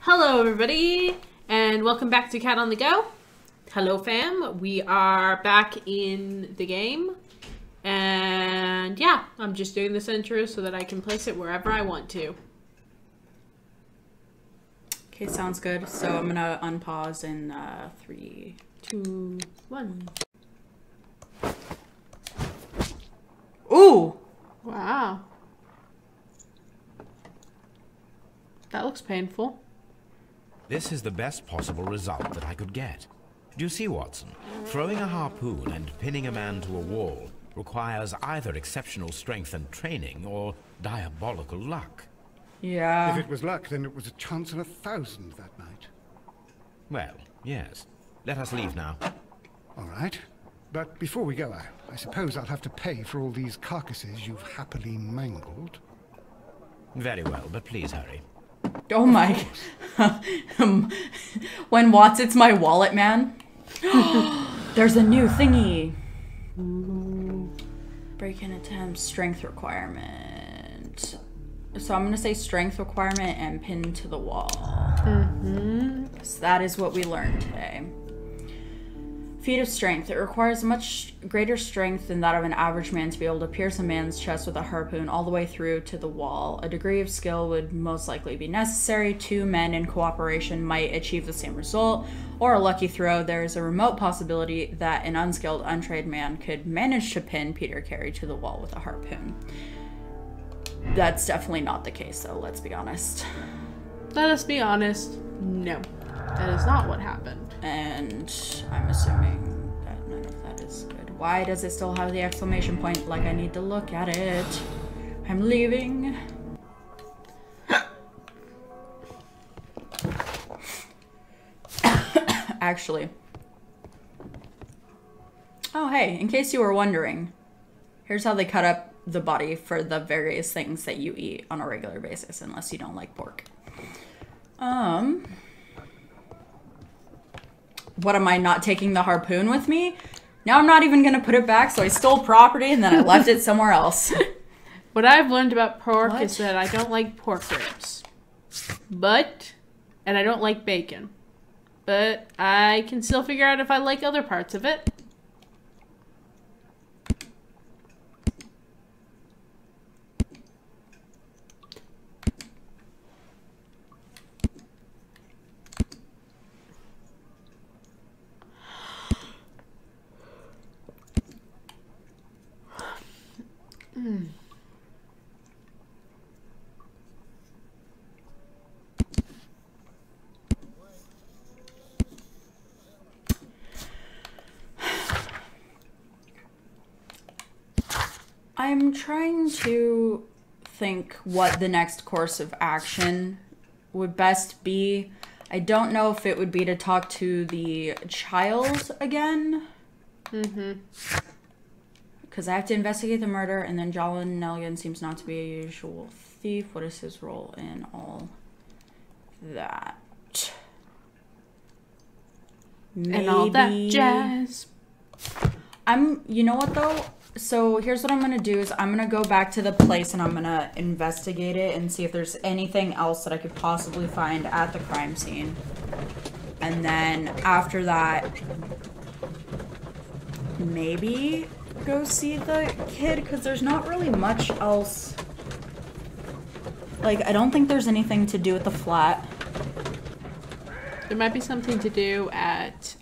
Hello everybody, and welcome back to Cat on the Go. Hello fam, we are back in the game, and yeah, I'm just doing this intro so that I can place it wherever I want to. Okay, sounds good. So I'm gonna unpause in 3, 2, 1. Ooh! Wow. That looks painful. This is the best possible result that I could get. Do you see, Watson? Throwing a harpoon and pinning a man to a wall requires either exceptional strength and training or diabolical luck. Yeah. If it was luck, then it was a chance in 1,000 that night. Well, yes. Let us leave now. All right. But before we go, I suppose I'll have to pay for all these carcasses you've happily mangled. Very well, but please hurry. Oh my. When Watts, it's my wallet, man. There's a new thingy. Break-in attempt, strength requirement. So I'm going to say strength requirement and pin to the wall. So that is what we learned today. Feat of strength. It requires much greater strength than that of an average man to be able to pierce a man's chest with a harpoon all the way through to the wall. A degree of skill would most likely be necessary. 2 men in cooperation might achieve the same result, or a lucky throw. There is a remote possibility that an unskilled, untrained man could manage to pin Peter Carey to the wall with a harpoon. That's definitely not the case, though, let's be honest. Let us be honest, no. That is not what happened. And I'm assuming that none of that is good. Why does it still have the exclamation point? Like I need to look at it. I'm leaving. Actually. Oh, hey, in case you were wondering, here's how they cut up the body for the various things that you eat on a regular basis, unless you don't like pork. What am I not taking the harpoon with me? Now I'm not even going to put it back, so I stole property and then I left it somewhere else. What I've learned about pork What? is that I don't like pork ribs. And I don't like bacon. But I can still figure out if I like other parts of it. I'm trying to think what the next course of action would best be. I don't know if it would be to talk to the child again. Because I have to investigate the murder, and then John Nelligan seems not to be a usual thief. What is his role in all that? Maybe. And all that jazz. You know what though? So here's what I'm going to do is I'm going to go back to the place and I'm going to investigate it and see if there's anything else that I could possibly find at the crime scene. And then after that, maybe go see the kid, because there's not really much else. Like, I don't think there's anything to do at the flat. There might be something to do at,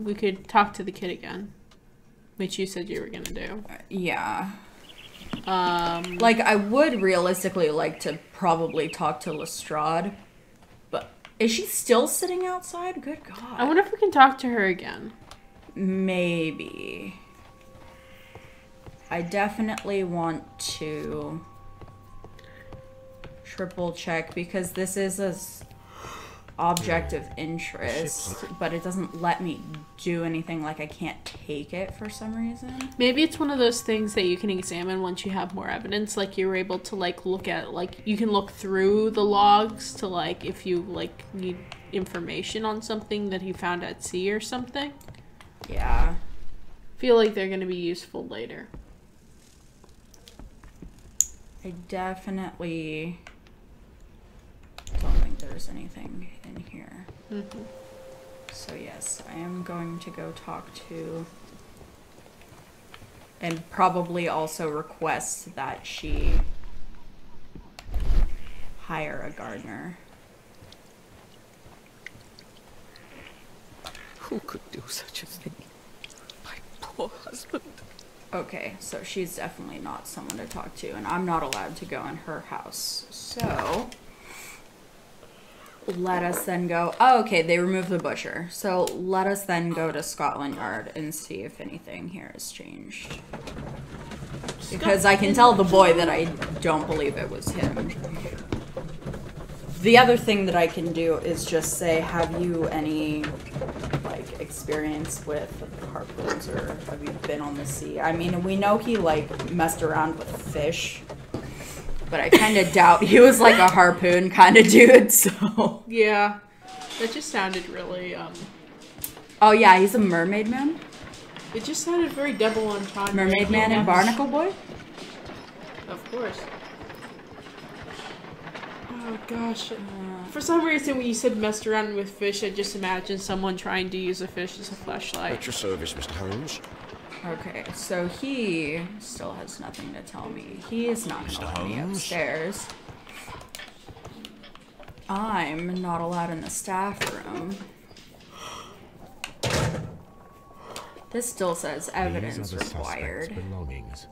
we could talk to the kid again. Which you said you were gonna do. Yeah. Like, I would realistically like to probably talk to Lestrade. But is she still sitting outside? Good God. I wonder if we can talk to her again. Maybe. I definitely want to triple check, because this is a object of interest, but it doesn't let me do anything. Like, I can't take it for some reason. Maybe it's one of those things that you can examine once you have more evidence. Like, you're able to, like, look at, like, you can look through the logs to, like, if you, like, need information on something that he found at sea or something. Yeah. Feel like they're gonna be useful later. I definitely don't think there's there's anything in here. So yes, I am going to go talk to... And probably also request that she hire a gardener. Who could do such a thing? My poor husband. Okay, so she's definitely not someone to talk to, and I'm not allowed to go in her house. So, let us then go... Oh, okay, they removed the butcher. So, let us then go to Scotland Yard and see if anything here has changed. Because I can tell the boy that I don't believe it was him. The other thing that I can do is just say, have you any, like, experience with harpoons, or have you been on the sea? I mean, we know he, like, messed around with fish, but I kind of doubt he was, like, a harpoon kind of dude, so... Yeah. That just sounded really, Oh, yeah, he's a mermaid man? It just sounded very double entendre. Mermaid man and barnacle boy? Of course. Oh gosh. For some reason when you said messed around with fish, I just imagined someone trying to use a fish as a fleshlight. At your service, Mr. Holmes. Okay, so he still has nothing to tell me. He is not gonna let me upstairs. I'm not allowed in the staff room. This still says evidence required. Belongings.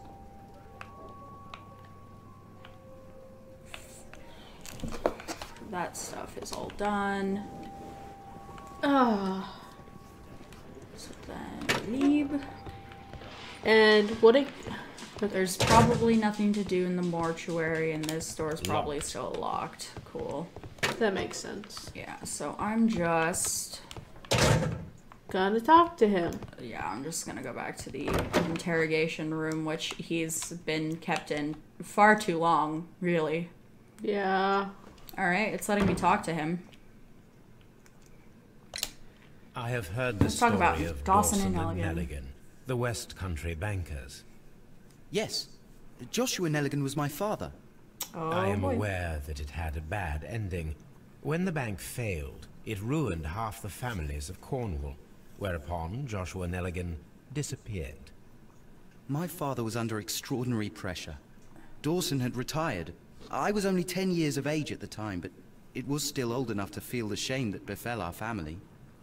That stuff is all done. Ah. So then leave. And what a... There's probably nothing to do in the mortuary, and this door is probably still locked. Cool. That makes sense. Yeah, so I'm just... Gonna talk to him. Yeah, I'm just gonna go back to the interrogation room, which he's been kept in far too long, really. Yeah. Alright, it's letting me talk to him. I have heard the Let's talk story about of Dawson and Nelligan, Nelligan. the West Country bankers. Yes. Joshua Nelligan was my father. Oh, I am boy. aware that it had a bad ending. When the bank failed, it ruined half the families of Cornwall, whereupon Joshua Nelligan disappeared. My father was under extraordinary pressure. Dawson had retired. I was only 10 years of age at the time, but it was still old enough to feel the shame that befell our family.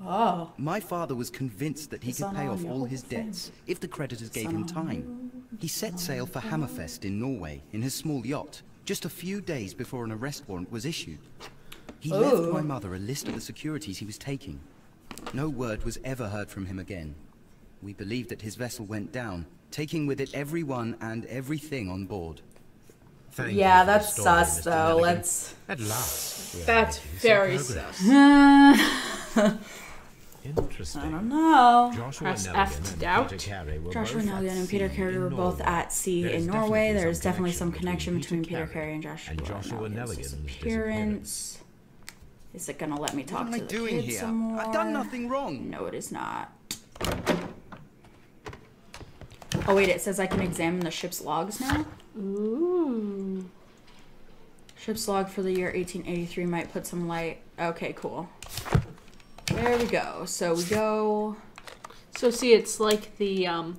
Oh. My father was convinced that he could pay off all his debts if the creditors gave him time. He set sail for Hammerfest in Norway in his small yacht, just a few days before an arrest warrant was issued. He left my mother a list of the securities he was taking. No word was ever heard from him again. We believe that his vessel went down, taking with it everyone and everything on board. Thank you Yeah, for the that's story, sus, Mr. though. Nelligan. Let's... At last. we are That's making some very progress. sus. Interesting. I don't know. Joshua Press Nelligan F to and doubt. Peter Carey were Joshua both at Nelligan and Peter sea Carey in were both Norway. at sea There is in Norway. There is definitely connection some connection between Peter Carey Carey and Joshua Joshua Nelligan's Nelligan's disappearance. Is it gonna let me talk What am to I the doing kid here? some more? I've done nothing wrong. No, it is not. Oh wait, it says I can examine the ship's logs now? Ooh. Ship's log for the year 1883 might put some light. Okay, cool. There we go. So we go... So see, it's like the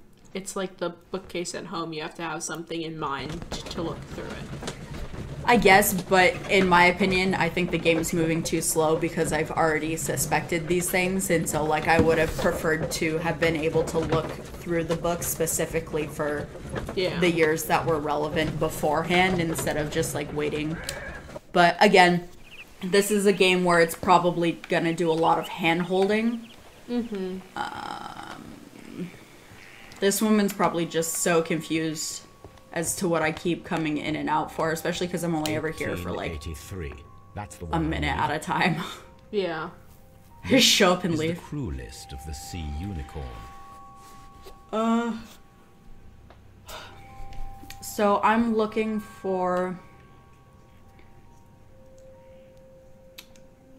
bookcase at home. You have to have something in mind to look through it. I guess, but in my opinion, I think the game is moving too slow because I've already suspected these things, and so like I would have preferred to have been able to look through the book specifically for the years that were relevant beforehand instead of just like waiting. But again, this is a game where it's probably gonna do a lot of hand holding. This woman's probably just so confused as to what I keep coming in and out for, especially because I'm only ever here for like 1883. That's the a one I minute need. at a time. Yeah. Just show up and Is leave. the crew list of the Sea Unicorn. So I'm looking for...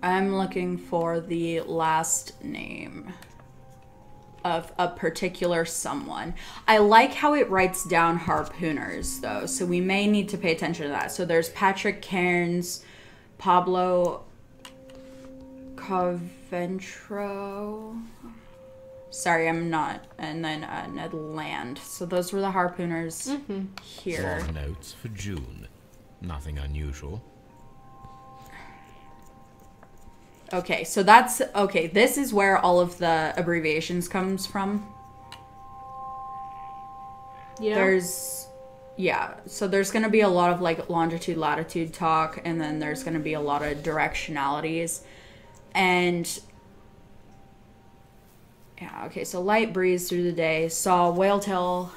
the last name of a particular someone. I like how it writes down harpooners, though, so we may need to pay attention to that. So there's Patrick Cairns, Pablo Coventro. Sorry, I'm not. And then Ned Land. So those were the harpooners here. Log notes for June. Nothing unusual. Okay, so that's... Okay, this is where all of the abbreviations comes from. Yeah. So there's going to be a lot of, like, longitude, latitude talk, and then there's going to be a lot of directionalities. And... Yeah, okay, so light breeze through the day. Saw whale tail.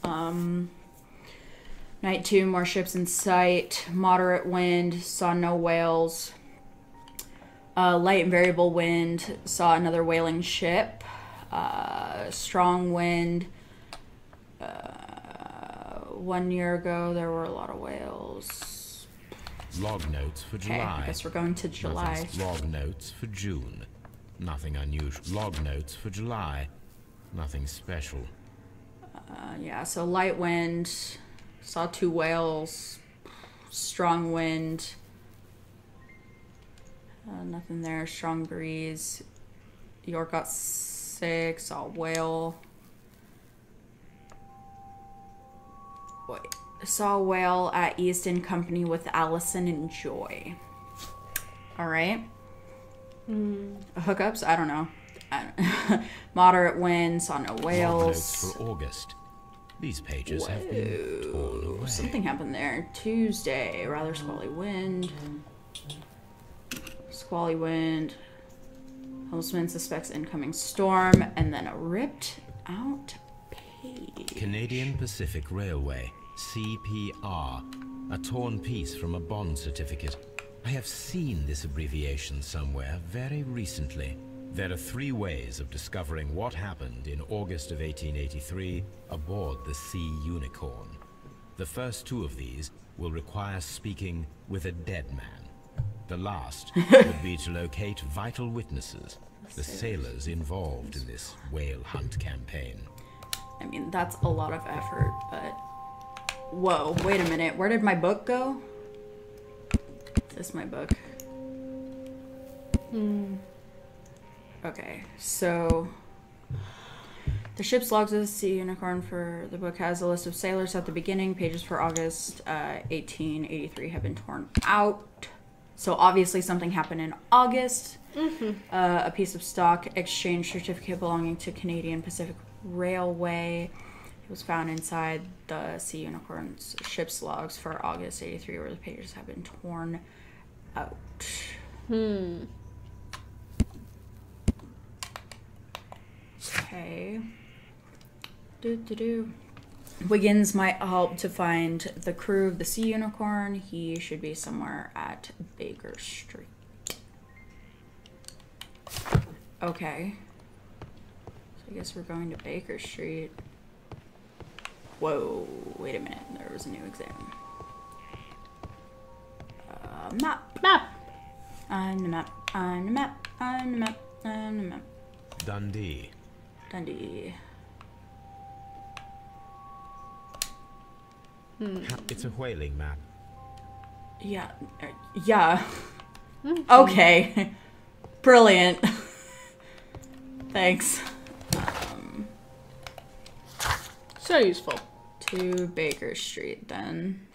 Night 2, more ships in sight. Moderate wind. Saw no whales. Light and variable wind. Saw another whaling ship. Strong wind. 1 year ago, there were a lot of whales. Log notes for Okay, July. I guess we're going to July. Log notes for June. Nothing unusual. Log notes for July. Nothing special. Yeah, so light wind. Saw 2 whales. Strong wind. Nothing there. Strong breeze. York got 6. Saw whale. Wait. Saw whale at Easton Company with Allison and Joy. Alright. Hookups? I don't know. Moderate wind. Saw no Log whales. notes for August. These pages have been torn away. Something happened there. Tuesday. Rather squally wind. Squally wind. Helmsman suspects incoming storm. And then a ripped out page. Canadian Pacific Railway, CPR. A torn piece from a bond certificate. I have seen this abbreviation somewhere very recently. There are 3 ways of discovering what happened in August of 1883 aboard the Sea Unicorn. The first 2 of these will require speaking with a dead man. The last would be to locate vital witnesses, the sailors involved in this whale hunt campaign. I mean, that's a lot of effort, but... Whoa, wait a minute. Where did my book go? Is this my book? Okay, so... The ship's logs of the Sea Unicorn for the book has a list of sailors at the beginning. Pages for August 1883 have been torn out. So obviously something happened in August. A piece of stock exchange certificate belonging to Canadian Pacific Railway. It was found inside the Sea Unicorn's ship's logs for August 83, where the pages have been torn out. Okay. Wiggins might help to find the crew of the Sea Unicorn. He should be somewhere at Baker Street. Okay. So I guess we're going to Baker Street. Whoa, wait a minute. There was a new exam. Map. On the map. Dundee. It's a whaling map. Yeah. Okay. Brilliant. Thanks. So useful. To Baker Street then.